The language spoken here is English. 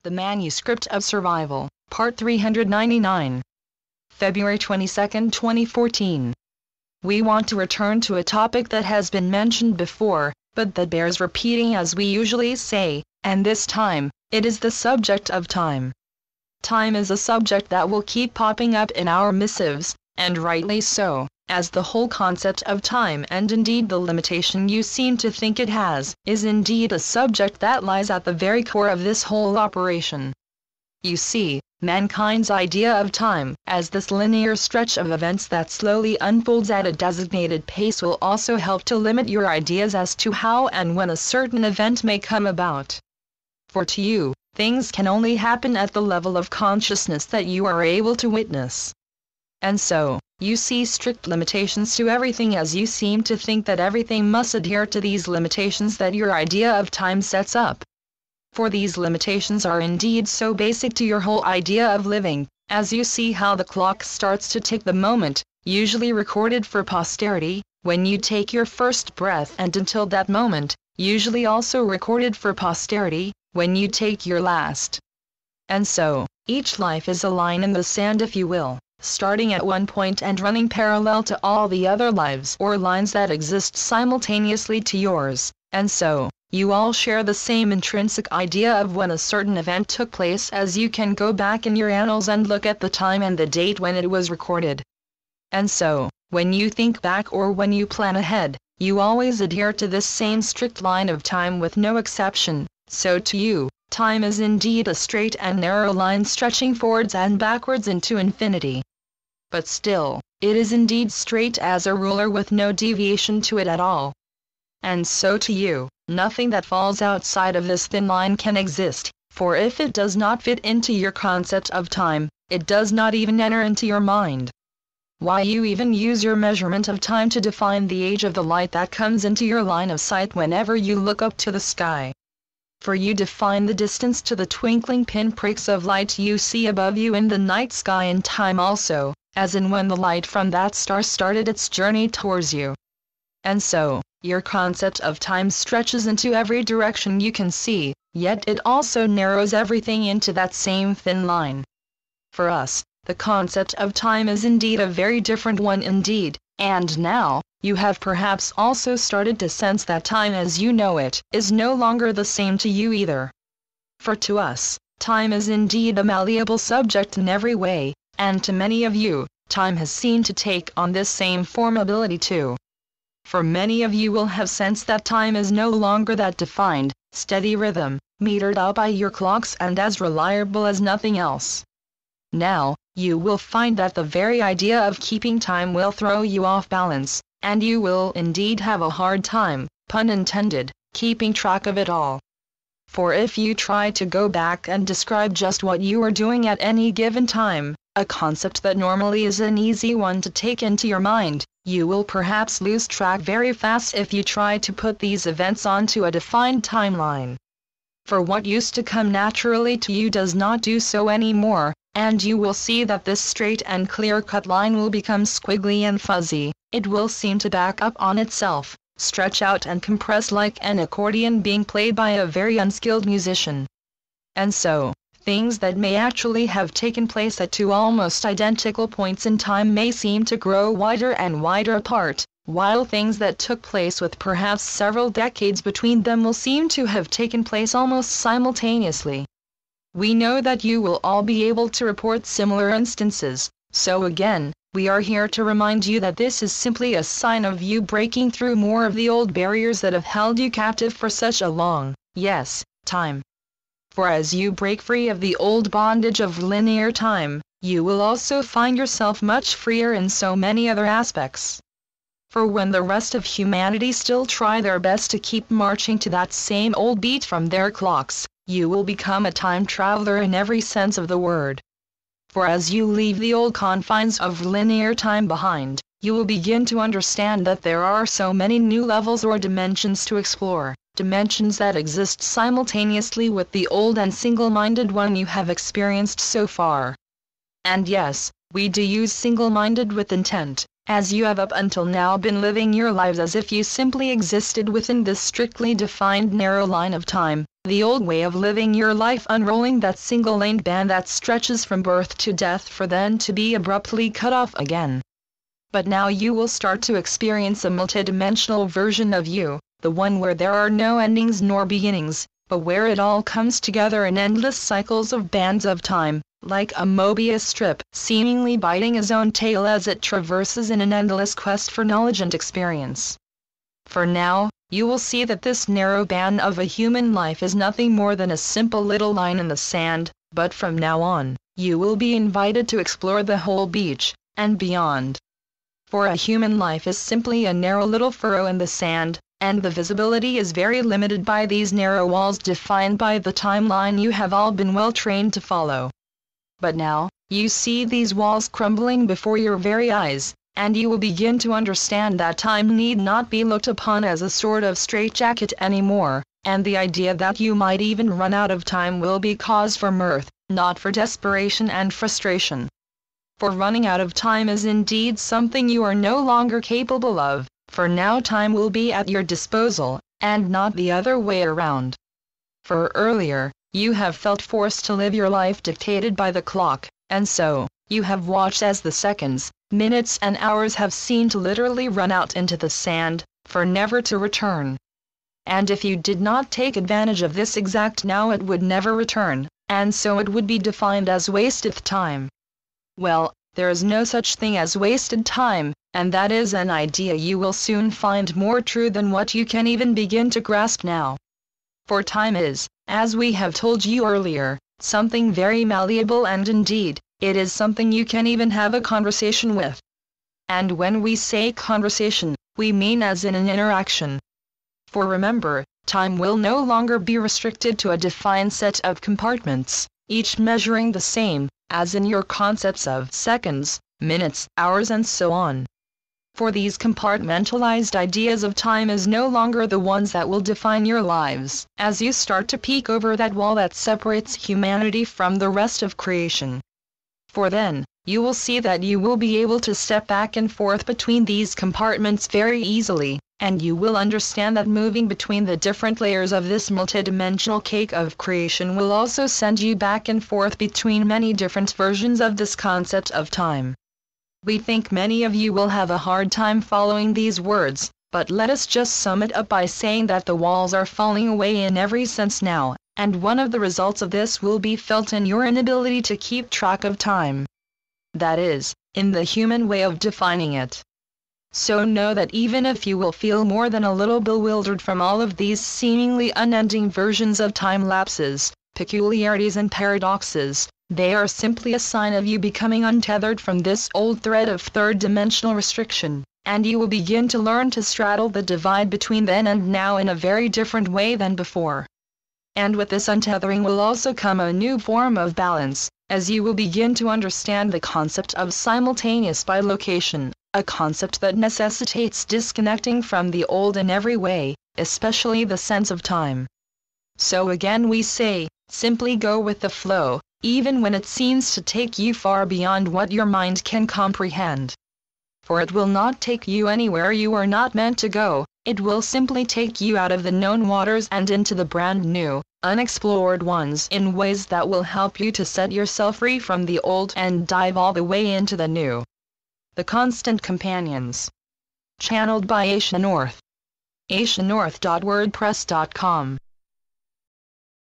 The Manuscript of Survival, Part 399. February 22, 2014. We want to return to a topic that has been mentioned before, but that bears repeating as we usually say, and this time, it is the subject of time. Time is a subject that will keep popping up in our missives, and rightly so, as the whole concept of time and indeed the limitation you seem to think it has, is indeed a subject that lies at the very core of this whole operation. You see, mankind's idea of time, as this linear stretch of events that slowly unfolds at a designated pace, will also help to limit your ideas as to how and when a certain event may come about. For to you, things can only happen at the level of consciousness that you are able to witness. And so, you see strict limitations to everything, as you seem to think that everything must adhere to these limitations that your idea of time sets up. For these limitations are indeed so basic to your whole idea of living, as you see how the clock starts to tick the moment, usually recorded for posterity, when you take your first breath, and until that moment, usually also recorded for posterity, when you take your last. And so, each life is a line in the sand, if you will, starting at one point and running parallel to all the other lives or lines that exist simultaneously to yours, and so, you all share the same intrinsic idea of when a certain event took place, as you can go back in your annals and look at the time and the date when it was recorded. And so, when you think back or when you plan ahead, you always adhere to this same strict line of time with no exception. So to you, time is indeed a straight and narrow line stretching forwards and backwards into infinity. But still, it is indeed straight as a ruler with no deviation to it at all. And so to you, nothing that falls outside of this thin line can exist, for if it does not fit into your concept of time, it does not even enter into your mind. Why, you even use your measurement of time to define the age of the light that comes into your line of sight whenever you look up to the sky. For you define the distance to the twinkling pinpricks of light you see above you in the night sky in time also, as in when the light from that star started its journey towards you. And so, your concept of time stretches into every direction you can see, yet it also narrows everything into that same thin line. For us, the concept of time is indeed a very different one indeed, and now, you have perhaps also started to sense that time as you know it is no longer the same to you either. For to us, time is indeed a malleable subject in every way, and to many of you, time has seemed to take on this same formability too. For many of you will have sensed that time is no longer that defined, steady rhythm, metered out by your clocks and as reliable as nothing else. Now, you will find that the very idea of keeping time will throw you off balance, and you will indeed have a hard time, pun intended, keeping track of it all. For if you try to go back and describe just what you are doing at any given time, a concept that normally is an easy one to take into your mind, you will perhaps lose track very fast if you try to put these events onto a defined timeline. For what used to come naturally to you does not do so anymore, and you will see that this straight and clear-cut line will become squiggly and fuzzy. It will seem to back up on itself, stretch out and compress like an accordion being played by a very unskilled musician. And so, things that may actually have taken place at two almost identical points in time may seem to grow wider and wider apart, while things that took place with perhaps several decades between them will seem to have taken place almost simultaneously. We know that you will all be able to report similar instances, so again, we are here to remind you that this is simply a sign of you breaking through more of the old barriers that have held you captive for such a long, yes, time. For as you break free of the old bondage of linear time, you will also find yourself much freer in so many other aspects. For when the rest of humanity still try their best to keep marching to that same old beat from their clocks, you will become a time traveler in every sense of the word. For as you leave the old confines of linear time behind, you will begin to understand that there are so many new levels or dimensions to explore, dimensions that exist simultaneously with the old and single-minded one you have experienced so far. And yes, we do use single-minded with intent, as you have up until now been living your lives as if you simply existed within this strictly defined narrow line of time, the old way of living your life, unrolling that single-lane band that stretches from birth to death for then to be abruptly cut off again. But now you will start to experience a multidimensional version of you, the one where there are no endings nor beginnings, but where it all comes together in endless cycles of bands of time, like a Mobius strip, seemingly biting his own tail as it traverses in an endless quest for knowledge and experience. For now, you will see that this narrow band of a human life is nothing more than a simple little line in the sand, but from now on, you will be invited to explore the whole beach, and beyond. For a human life is simply a narrow little furrow in the sand, and the visibility is very limited by these narrow walls defined by the timeline you have all been well trained to follow. But now, you see these walls crumbling before your very eyes, and you will begin to understand that time need not be looked upon as a sort of straitjacket anymore, and the idea that you might even run out of time will be cause for mirth, not for desperation and frustration. For running out of time is indeed something you are no longer capable of, for now time will be at your disposal, and not the other way around. For earlier, you have felt forced to live your life dictated by the clock, and so, you have watched as the seconds, minutes and hours have seemed to literally run out into the sand, for never to return. And if you did not take advantage of this exact now, it would never return, and so it would be defined as wasted time. Well, there is no such thing as wasted time, and that is an idea you will soon find more true than what you can even begin to grasp now. For time is, as we have told you earlier, something very malleable, and indeed, it is something you can even have a conversation with. And when we say conversation, we mean as in an interaction. For remember, time will no longer be restricted to a defined set of compartments, each measuring the same, as in your concepts of seconds, minutes, hours and so on. For these compartmentalized ideas of time is no longer the ones that will define your lives, as you start to peek over that wall that separates humanity from the rest of creation. For then, you will see that you will be able to step back and forth between these compartments very easily, and you will understand that moving between the different layers of this multidimensional cake of creation will also send you back and forth between many different versions of this concept of time. We think many of you will have a hard time following these words, but let us just sum it up by saying that the walls are falling away in every sense now, and one of the results of this will be felt in your inability to keep track of time. That is, in the human way of defining it. So know that even if you will feel more than a little bewildered from all of these seemingly unending versions of time lapses, peculiarities and paradoxes, they are simply a sign of you becoming untethered from this old thread of third-dimensional restriction, and you will begin to learn to straddle the divide between then and now in a very different way than before. And with this untethering will also come a new form of balance, as you will begin to understand the concept of simultaneous bilocation, a concept that necessitates disconnecting from the old in every way, especially the sense of time. So again we say, simply go with the flow, even when it seems to take you far beyond what your mind can comprehend. For it will not take you anywhere you are not meant to go, it will simply take you out of the known waters and into the brand new, unexplored ones in ways that will help you to set yourself free from the old and dive all the way into the new. The Constant Companions. Channeled by Asia North. asianorth.wordpress.com